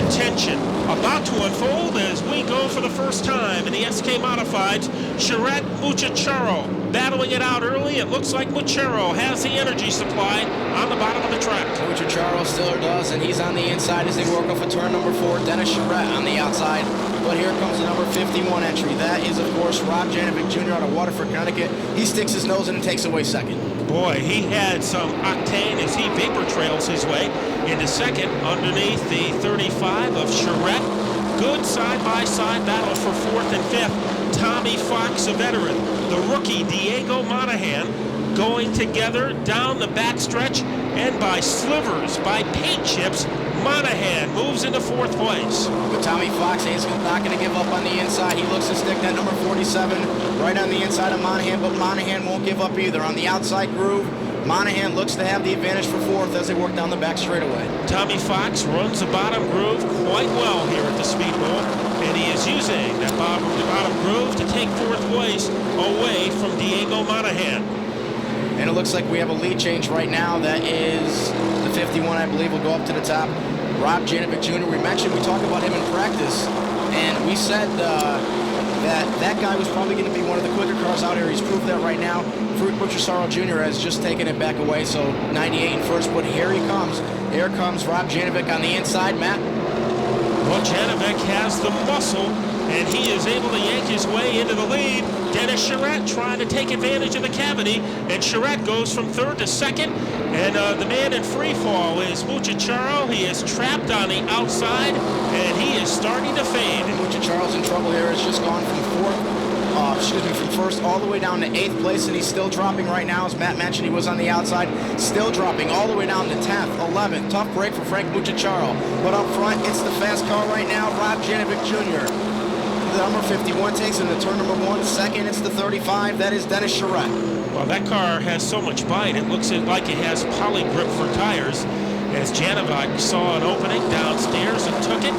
And tension about to unfold as we go for the first time in the SK Modifieds. Charette Muchacharo battling it out early. It looks like Muchacharo has the energy supply on the bottom of the track. Muchacharo still does, and he's on the inside as they work off of turn number 4. Dennis Charette on the outside. But here comes the number 51 entry. That is, of course, Ron Yuhas Jr. out of Waterford, Connecticut. He sticks his nose in and takes away second. Boy, he had some octane as he vapor trails his way into second underneath the 35 of Charette. Good side-by-side battle for fourth and fifth. Tommy Fox, a veteran. The rookie, Diego Monahan, going together down the backstretch, and by slivers, by paint chips, Monahan moves into fourth place. But Tommy Fox is not going to give up on the inside. He looks to stick that number 47 right on the inside of Monahan, but Monahan won't give up either. On the outside groove, Monahan looks to have the advantage for fourth as they work down the back straightaway. Tommy Fox runs the bottom groove quite well here at the Speedbowl, and he is using that bottom groove to take fourth place away from Diego Monahan. And it looks like we have a lead change right now. That is the 51, I believe, will go up to the top. Ron Yuhas Jr. We talked about him in practice, and we said that guy was probably going to be one of the quicker cars out here. He's proved that right now. Fruit Butcher Jr. has just taken it back away, so 98 in first, but here he comes. Here comes Ron Yuhas on the inside, Matt. Well, Janovic has the muscle, and he is able to yank his way into the lead. Dennis Charette trying to take advantage of the cavity, and Charette goes from third to second. And the man in free fall is Muchacharo. He is trapped on the outside, and he is starting to fade. And Muchacharo's in trouble here. It's just gone from from first all the way down to 8th place, and he's still dropping right now. As Matt mentioned, he was on the outside, still dropping all the way down to 10th, 11th. Tough break for Frank Muchacharo. But up front, it's the fast car right now, Ron Yuhas Jr. The number 51 takes into turn number 1. Second, it's the 35. That is Dennis Charette. Well, that car has so much bite, it looks like it has poly grip for tires. As Janovic saw an opening downstairs and took it.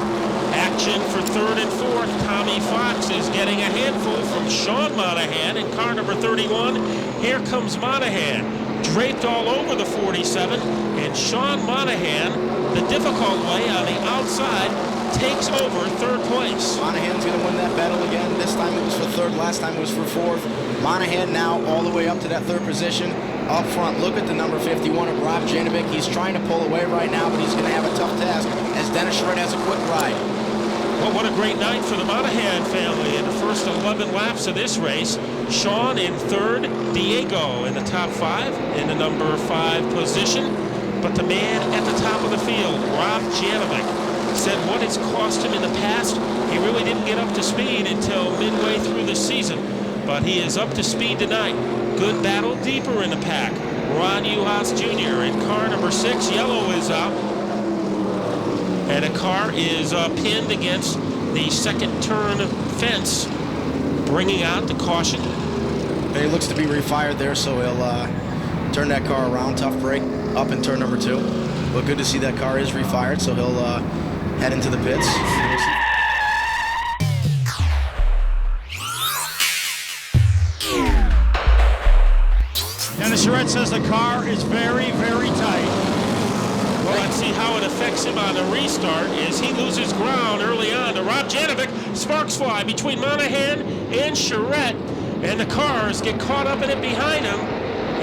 Action for third and fourth. Tommy Fox is getting a handful from Sean Monahan in car number 31. Here comes Monahan, draped all over the 47, and Sean Monahan, the difficult way on the outside, takes over third place. Monahan's going to win that battle again. This time it was for third, last time it was for fourth. Monahan now all the way up to that third position. Up front, look at the number 51 of Ron Yuhas. He's trying to pull away right now, but he's going to have a tough task as Dennis Charette has a quick ride. Well, what a great night for the Monahan family in the first 11 laps of this race. Sean in third, Diego in the top 5 in the number 5 position. But the man at the top of the field, Ron Yuhas, said what it's cost him in the past. He really didn't get up to speed until midway through the season. But he is up to speed tonight. Good battle deeper in the pack. Ron Yuhas Jr. in car number 6. Yellow is up. And a car is pinned against the second turn fence, bringing out the caution. And he looks to be refired there, so he'll turn that car around. Tough break up in turn number 2. But good to see that car is refired, so he'll head into the pits. Dennis Charette says the car is very, very tight. Well, let's see how it affects him on the restart as he loses ground early on to Ron Yuhas. Sparks fly between Monahan and Charette, and the cars get caught up in it behind him.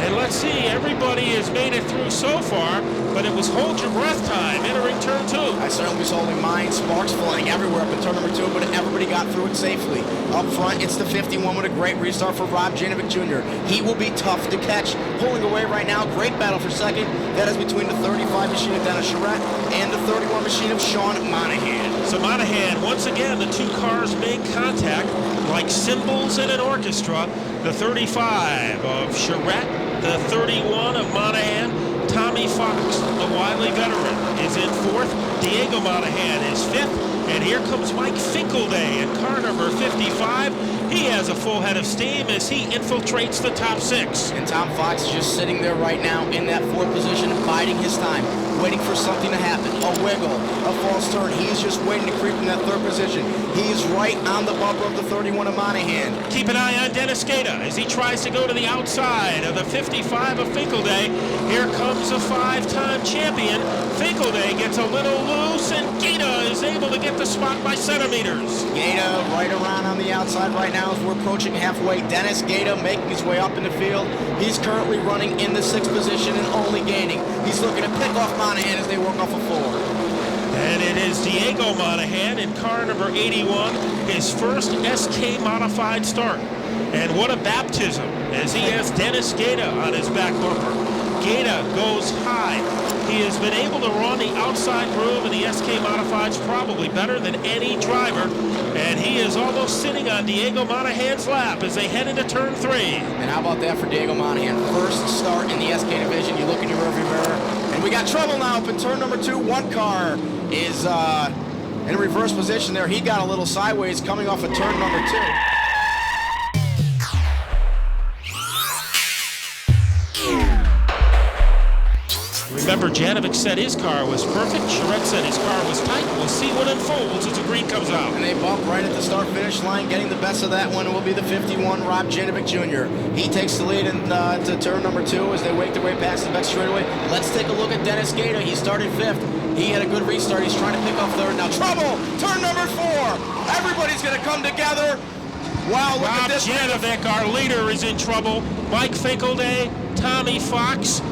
And let's see, everybody has made it through so far, but it was hold your breath time entering turn 2. I certainly was holding mine. Sparks flying everywhere up in turn number 2, but everybody got through it safely. Up front, it's the 51 with a great restart for Ron Yuhas Jr. He will be tough to catch. Pulling away right now, great battle for second. That is between the 35 machine of Dennis Charette and the 31 machine of Sean Monahan. So Monahan, once again, the two cars make contact like cymbals in an orchestra. The 35 of Charette, the 31 of Monahan. Tommy Fox, the wily veteran, is in fourth. Diego Monahan is fifth. And here comes Mike Finkelday in car number 55. He has a full head of steam as he infiltrates the top 6. And Tom Fox is just sitting there right now in that fourth position, biding his time, waiting for something to happen. A wiggle, a false turn. He's just waiting to creep in that third position. He's right on the bumper of the 31 of Monahan. Keep an eye on Dennis Gaeta as he tries to go to the outside of the 55 of Finkelday. Here comes a 5-time champion. Finkelday Finkelday gets a little loose, and Gaeta is able to get the spot by centimeters. Gaeta right around on the outside right now as we're approaching halfway. Dennis Gaeta making his way up in the field. He's currently running in the 6th position and only gaining. He's looking to pick off Monahan as they work off a 4. And it is Diego Monahan in car number 81, his first SK modified start. And what a baptism, as he has Dennis Gaeta on his back bumper. Gaeta goes high. He has been able to run the outside groove in the SK Modifieds probably better than any driver, and he is almost sitting on Diego Monahan's lap as they head into turn 3. And how about that for Diego Monahan? First start in the SK division. You look in your rearview mirror, and we got trouble now up in turn number 2. One car is in reverse position there. He got a little sideways coming off of turn number 2. Remember, Janovic said his car was perfect. Charette said his car was tight. We'll see what unfolds as the green comes out. And they bump right at the start-finish line. Getting the best of that one will be the 51, Ron Yuhas Jr. He takes the lead into turn number 2 as they wake their way past the back straightaway. Let's take a look at Dennis Gaeta. He started 5th. He had a good restart. He's trying to pick up 3rd. Now trouble! Turn number 4! Everybody's going to come together. Wow, look at this. Janovic, our leader, is in trouble. Mike Finkelday, Tommy Fox.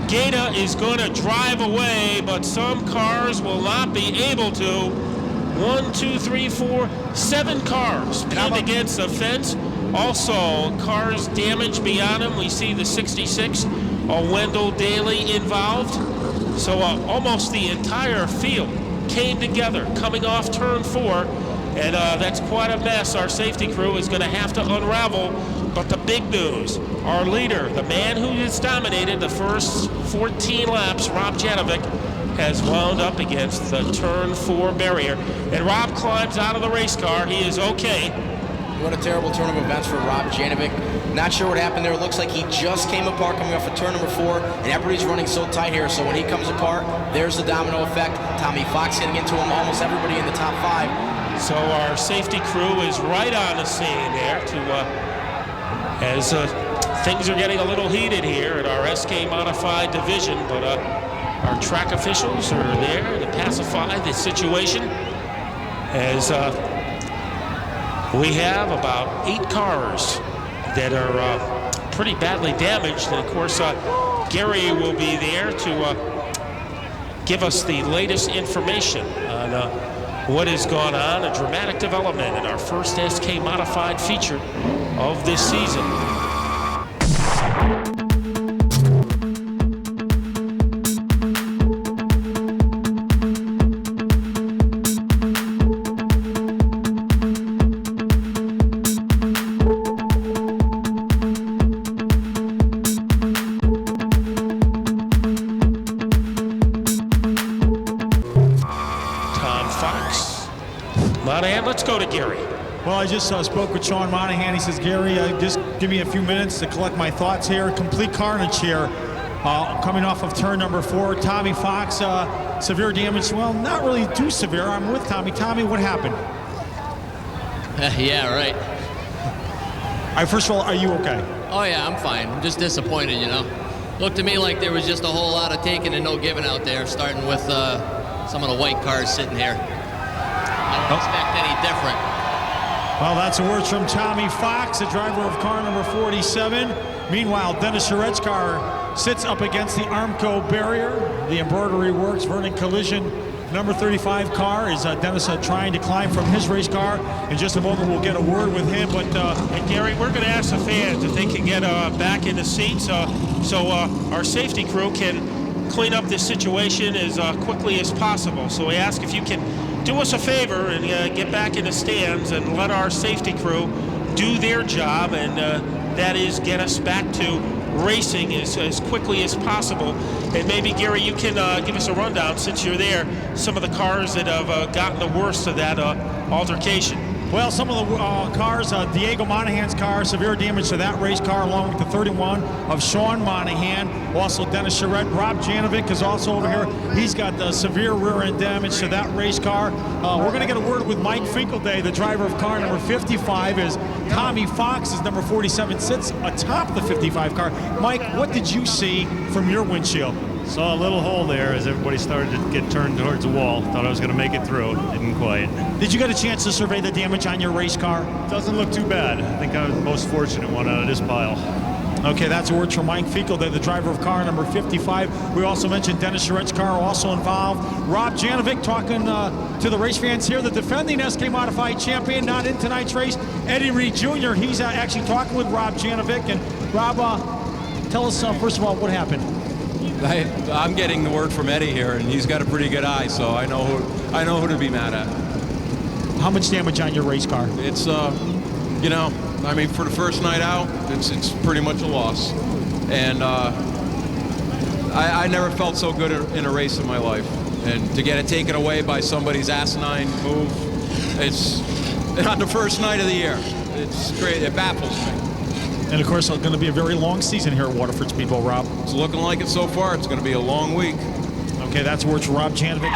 Gaeta is going to drive away, but some cars will not be able to. 1, 2, 3, 4, 7 cars pinned against the fence. Also, cars damaged beyond him. We see the 66, Wendell Daly involved. So almost the entire field came together coming off turn 4, and that's quite a mess. Our safety crew is going to have to unravel. But the big news, our leader, the man who has dominated the first 14 laps, Rob Janovic, has wound up against the turn 4 barrier. And Rob climbs out of the race car. He is okay. What a terrible turn of events for Rob Janovic. Not sure what happened there. It looks like he just came apart coming off of turn number 4, and everybody's running so tight here. So when he comes apart, there's the domino effect. Tommy Fox getting into him, almost everybody in the top 5. So our safety crew is right on the scene there to as things are getting a little heated here at our SK Modified division, but our track officials are there to pacify the situation as we have about 8 cars that are pretty badly damaged. And of course, Gary will be there to give us the latest information on what has gone on, a dramatic development in our first SK Modified feature of this season. Tom Fox. Monahan, let's go to Gary. Well, I just spoke with Sean Monahan. He says, Gary, just give me a few minutes to collect my thoughts here. Complete carnage here. Coming off of turn number 4, Tommy Fox, severe damage. Well, not really too severe. I'm with Tommy. Tommy, what happened? Yeah, right. All right, first of all, are you okay? Oh, yeah, I'm fine. I'm just disappointed, you know. Looked to me like there was just a whole lot of taking and no giving out there, starting with some of the white cars sitting here. I don't expect any different. Well, that's the words from Tommy Fox, the driver of car number 47. Meanwhile, Dennis Charette's car sits up against the Armco barrier. The embroidery works. Vernon Collision, number 35 car, is Dennis trying to climb from his race car. In just a moment, we'll get a word with him. But and Gary, we're going to ask the fans if they can get back in the seats so our safety crew can clean up this situation as quickly as possible. So we ask if you can do us a favor and get back in the stands and let our safety crew do their job, and that is get us back to racing as quickly as possible. And maybe, Gary, you can give us a rundown, since you're there, some of the cars that have gotten the worst of that altercation. well, some of the cars, Diego Monahan's car, severe damage to that race car, along with the 31 of Sean Monahan. Also, Dennis Charette. Rob Janovic is also over here. He's got the severe rear-end damage to that race car. We're going to get a word with Mike Finkelday, the driver of car number 55, as Tommy Fox, is number 47, sits atop the 55 car. Mike, what did you see from your windshield? Saw a little hole there as everybody started to get turned towards the wall. Thought I was going to make it through. Didn't quite. Did you get a chance to survey the damage on your race car? Doesn't look too bad. I think I was the most fortunate one out of this pile. Okay, that's words from Mike Fekel, the driver of car number 55. We also mentioned Dennis Charette's car also involved. Rob Janovic talking to the race fans here. The defending SK Modified champion, not in tonight's race. Eddie Reed Jr., he's actually talking with Rob Janovic. And Rob, tell us, first of all, what happened? I'm getting the word from Eddie here, and he's got a pretty good eye, so I know who to be mad at. How much damage on your race car? It's you know, I mean, for the first night out, it's pretty much a loss, and I never felt so good in a race in my life, and to get it taken away by somebody's asinine move, it's on the first night of the year. It's great. It baffles me. And of course, it's going to be a very long season here at Waterford Speedbowl, Rob. It's looking like it so far. It's going to be a long week. Okay, that's words from Rob Janovic.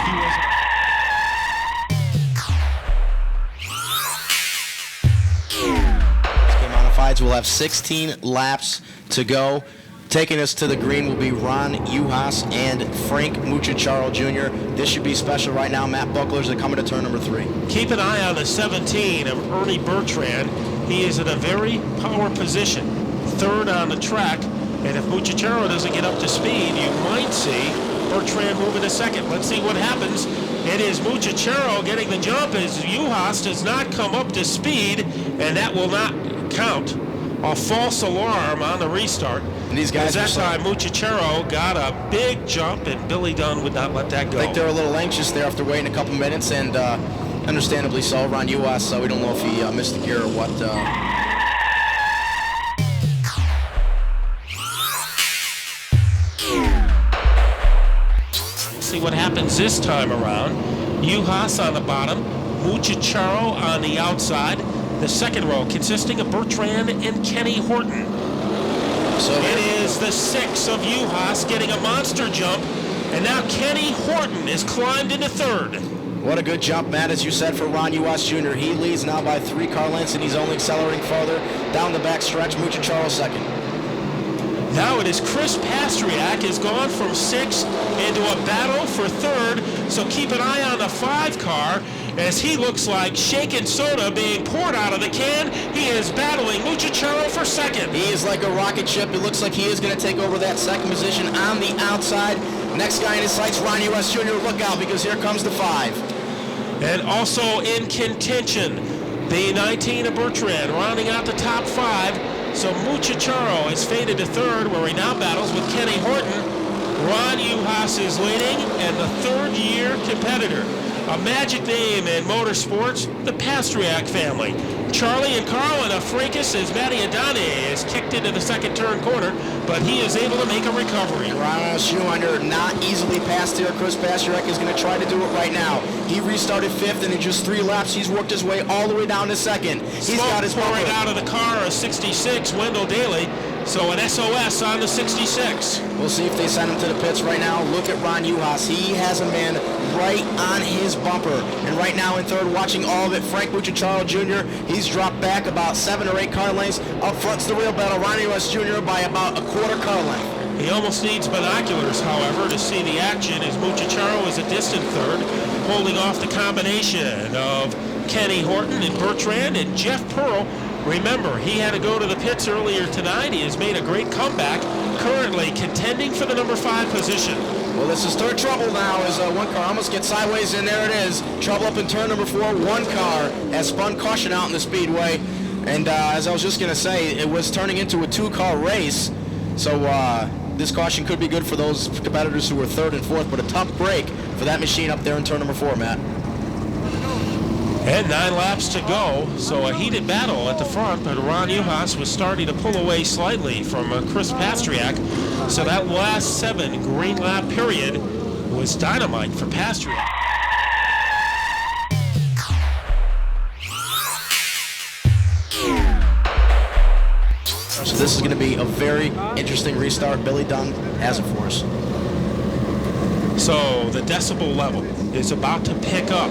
Modifieds will have 16 laps to go. Taking us to the green will be Ron Yuhas and Frank Mucciacciaro Jr. This should be special right now. Matt Bucklers are coming to turn number 3. Keep an eye on the 17 of Ernie Bertrand. He is in a very power position, third on the track, and if Mucciacciaro doesn't get up to speed, you might see Bertrand move into second. Let's see what happens. It is Mucciacciaro getting the jump as Yuhas does not come up to speed, and that will not count. A false alarm on the restart. And these guys, that time Mucciacciaro got a big jump, and Billy Dunn would not let that go. I think they're a little anxious there after waiting a couple minutes, and understandably so. Ron Yuhas, so we don't know if he missed the gear or what. See what happens this time around. Yuhas on the bottom, Mucciacciaro on the outside. The second row consisting of Bertrand and Kenny Horton. So it is the 6 of Yuhas getting a monster jump, and now Kenny Horton is climbed into third. What a good jump, Matt, as you said, for Ron Yuhas Jr. He leads now by 3 car lengths, and he's only accelerating further down the back stretch. Mucciacciaro second. Now it is Chris Pastriak has gone from 6 into a battle for third, so keep an eye on the 5 car as he looks like shaken soda being poured out of the can. He is battling Mucciacciaro for second. He is like a rocket ship. It looks like he is going to take over that second position on the outside. Next guy in his sights, Ron Yuhas Jr. Look out, because here comes the 5. And also in contention, the 19 of Bertrand rounding out the top 5. So Mucciacciaro has faded to third, where he now battles with Kenny Horton. Ron Yuhas is leading, and the third-year competitor, a magic name in motorsports, the Pastriak family. Charlie and Carl and a fracas as Matty Adane is kicked into the second turn corner, but he is able to make a recovery. Ron Yuhas Jr. not easily passed here. Chris Pastriak is going to try to do it right now. He restarted 5th, and in just 3 laps, he's worked his way all the way down to 2nd. He's got his pouring bumper out of the car, a 66, Wendell Daly. So an SOS on the 66. We'll see if they send him to the pits right now. Look at Ron Yuhas. He has a man right on his bumper. And right now in third, watching all of it, Frank Mucciacciaro Jr. He's dropped back about 7 or 8 car lengths. Up front's the real battle. Ron Yuhas Jr. by about a quarter car length. He almost needs binoculars, however, to see the action as Mucciacciaro is a distant third, holding off the combination of Kenny Horton and Bertrand and Jeff Pearl. Remember, he had to go to the pits earlier tonight. He has made a great comeback, currently contending for the number 5 position. Well, this is third trouble now as one car almost gets sideways, and there it is. Trouble up in turn number 4. One car has spun caution out in the speedway. And as I was just going to say, it was turning into a 2-car race. So this caution could be good for those competitors who were 3rd and 4th, but a tough break for that machine up there in turn number 4, Matt. And 9 laps to go, so a heated battle at the front, but Ron Yuhas was starting to pull away slightly from Chris Pastriak. So that last 7 green lap period was dynamite for Pastriak. So this is going to be a very interesting restart. Billy Dunn has it for us. So the decibel level is about to pick up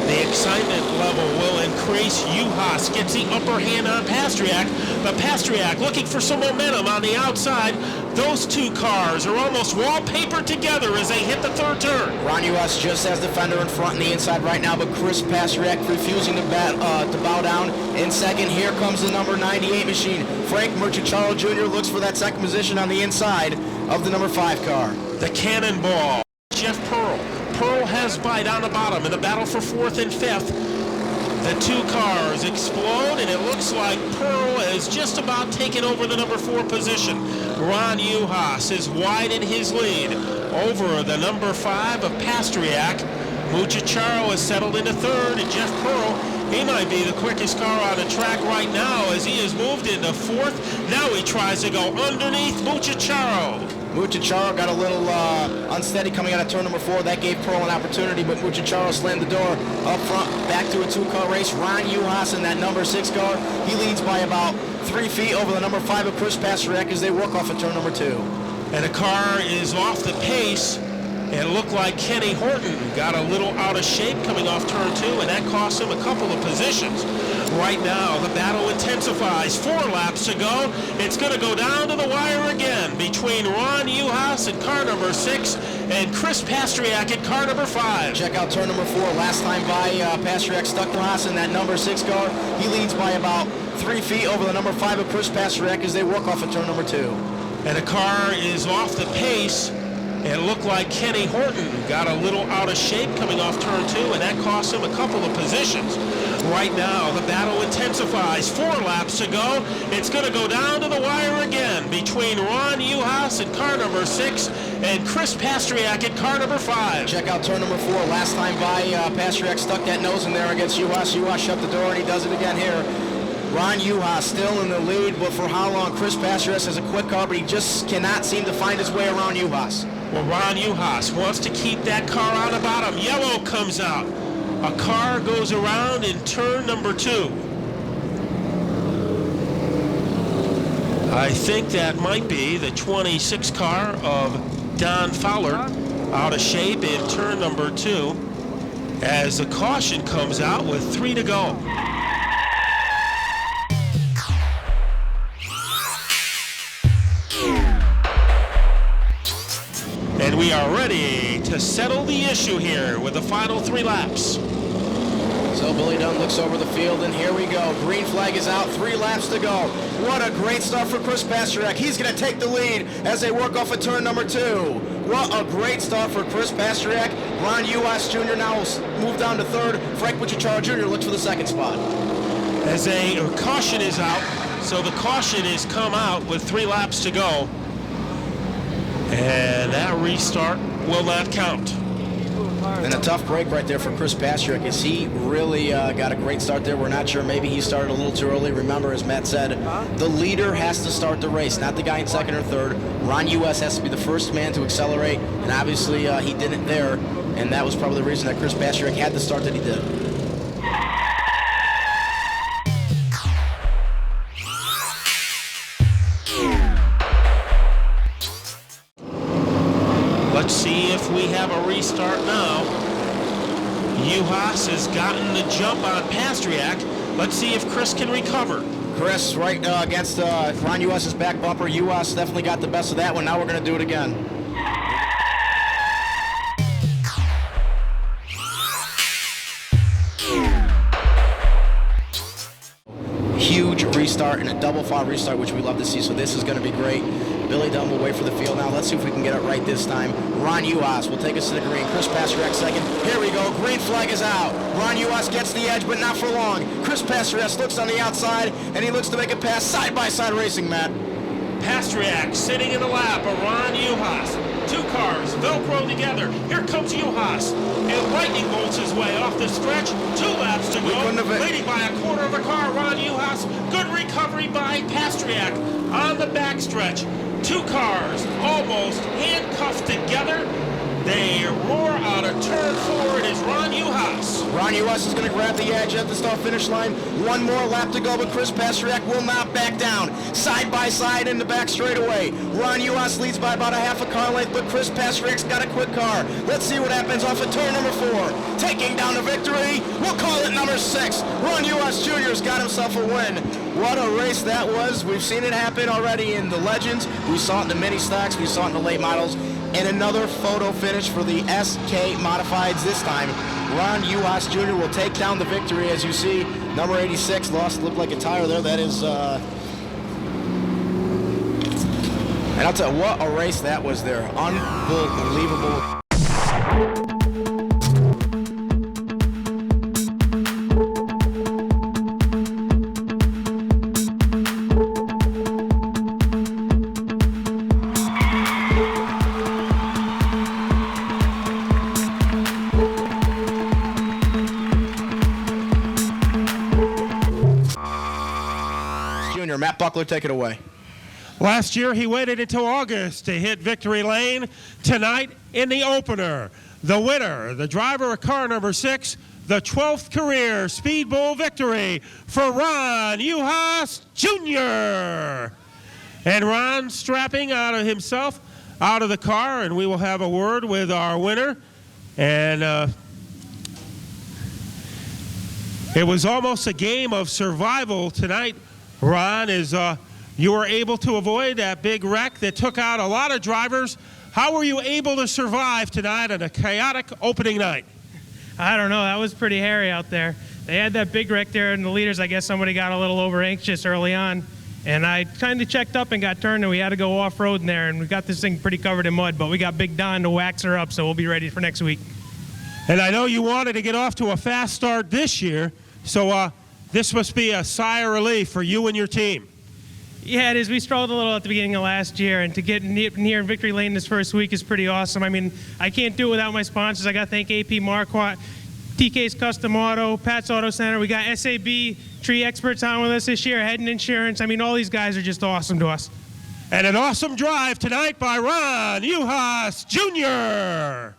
The excitement level will increase. Yuhas gets the upper hand on Pastriak, but Pastriak looking for some momentum on the outside. Those two cars are almost wallpapered together as they hit the third turn. Ron Yuhas just has the fender in front and the inside right now, but Chris Pastriak refusing to bow down. In second, here comes the number 98 machine. Frank Merchant Jr. looks for that second position on the inside of the number 5 car. The cannonball, Jeff Pearl. Pearl has bite on the bottom in the battle for 4th and 5th. The two cars explode, and it looks like Pearl is just about taken over the number 4 position. Ron Yuhas is wide in his lead over the number 5 of Pastriak. Muchacharo is settled into 3rd, and Jeff Pearl, he might be the quickest car on the track right now as he has moved into 4th. Now he tries to go underneath Muchacharo. Muchacharo got a little unsteady coming out of turn number 4. That gave Pearl an opportunity, but Muchacharo slammed the door up front, back to a 2-car race. Ron Yuhas in that number 6 car. He leads by about 3 feet over the number 5 of Chris Pastriak as they work off of turn number 2. And the car is off the pace. It looked like Kenny Horton got a little out of shape coming off turn 2, and that cost him a couple of positions. Right now, the battle intensifies. 4 laps to go. It's going to go down to the wire again between Ron Yuhas at car number 6 and Chris Pastriak at car number 5. Check out turn number 4. Last time by, Pastriak stuck Yuhas in that number 6 car. He leads by about 3 feet over the number 5 of Chris Pastriak as they work off of turn number 2. And the car is off the pace. It looked like Kenny Horton got a little out of shape coming off turn 2, and that cost him a couple of positions. Right now, the battle intensifies. 4 laps to go. It's going to go down to the wire again between Ron Yuhas at car number 6 and Chris Pastriak at car number 5. Check out turn number 4. Last time by, Pastriak stuck that nose in there against Yuhas. Yuhas shut the door, and he does it again here. Ron Yuhas still in the lead, but for how long? Chris Pastriak has a quick car, but he just cannot seem to find his way around Yuhas. Well, Ron Yuhas wants to keep that car on the bottom. Yellow comes out. A car goes around in turn number 2. I think that might be the 26 car of Don Fowler out of shape in turn number 2 as the caution comes out with 3 to go. And we are ready to settle the issue here with the final 3 laps. So Billy Dunn looks over the field, and here we go. Green flag is out, 3 laps to go. What a great start for Chris Pastriak. He's going to take the lead as they work off of turn number 2. What a great start for Chris Pastriak. Ron Yuhas Jr. now will move down to 3rd. Frank Muchacharo Jr. looks for the 2nd spot. As a caution is out, so the caution is come out with 3 laps to go. And that restart will not count. And a tough break right there for Chris Pastriak as he really got a great start there. We're not sure. Maybe he started a little too early. Remember, as Matt said, the leader has to start the race, not the guy in 2nd or 3rd. Ron Yuhas has to be the first man to accelerate, and obviously he didn't there. And that was probably the reason that Chris Pastriak had the start that he did. Let's see if we have a restart now. Yuhas has gotten the jump on Pastriak. Let's see if Chris can recover. Chris right against Ron Yuhas's back bumper. Yuhas definitely got the best of that one. Now we're going to do it again. Huge restart and a double file restart, which we love to see, so this is going to be great. Billy Dunn will wait for the field now. Let's see if we can get it right this time. Ron Yuhas will take us to the green. Chris Pastriak 2nd. Here we go. Green flag is out. Ron Yuhas gets the edge, but not for long. Chris Pastriak looks on the outside, and he looks to make a pass. Side-by-side racing, Matt. Pastriak sitting in the lap of Ron Yuhas. 2 cars Velcro together. Here comes Yuhas, and lightning bolts his way off the stretch. 2 laps to go. Leading by a quarter of a car, Ron Yuhas. Good recovery by Pastriak on the backstretch. 2 cars almost handcuffed together. They roar out of turn 4. It is Ron Yuhas. Ron Yuhas is going to grab the edge at the start-finish line. One more lap to go, but Chris Pasternak will not back down. Side by side in the back straightaway. Ron Yuhas leads by about a half a car length, but Chris Pasternak's got a quick car. Let's see what happens off of turn number 4. Taking down the victory, we'll call it number 6. Ron Yuhas Jr.'s got himself a win. What a race that was. We've seen it happen already in the Legends. We saw it in the mini stocks. We saw it in the late models. And another photo finish for the SK Modifieds this time. Ron Yuhas Jr. will take down the victory. As you see, number 86 looked like a tire there. That is, and I'll tell you, what a race that was there. Unbelievable. Matt Buckler, take it away. Last year, he waited until August to hit victory lane. Tonight, in the opener, the winner, the driver of car number 6, the 12th career Speedbowl victory for Ron Yuhas Jr. And Ron strapping out of himself out of the car, and we will have a word with our winner. And it was almost a game of survival tonight. Ron, you were able to avoid that big wreck that took out a lot of drivers. How were you able to survive tonight on a chaotic opening night? I don't know. That was pretty hairy out there. They had that big wreck there, and the leaders, I guess somebody got a little over anxious early on. And I kind of checked up and got turned, and we had to go off-road in there, and we got this thing pretty covered in mud. But we got Big Don to wax her up, so we'll be ready for next week. And I know you wanted to get off to a fast start this year, so this must be a sigh of relief for you and your team. Yeah, it is. We struggled a little at the beginning of last year, and to get here in victory lane this first week is pretty awesome. I mean, I can't do it without my sponsors. I got to thank AP Marquardt, TK's Custom Auto, Pat's Auto Center. We got SAB Tree Experts on with us this year, Head Insurance. I mean, all these guys are just awesome to us. And an awesome drive tonight by Ron Yuhas Jr.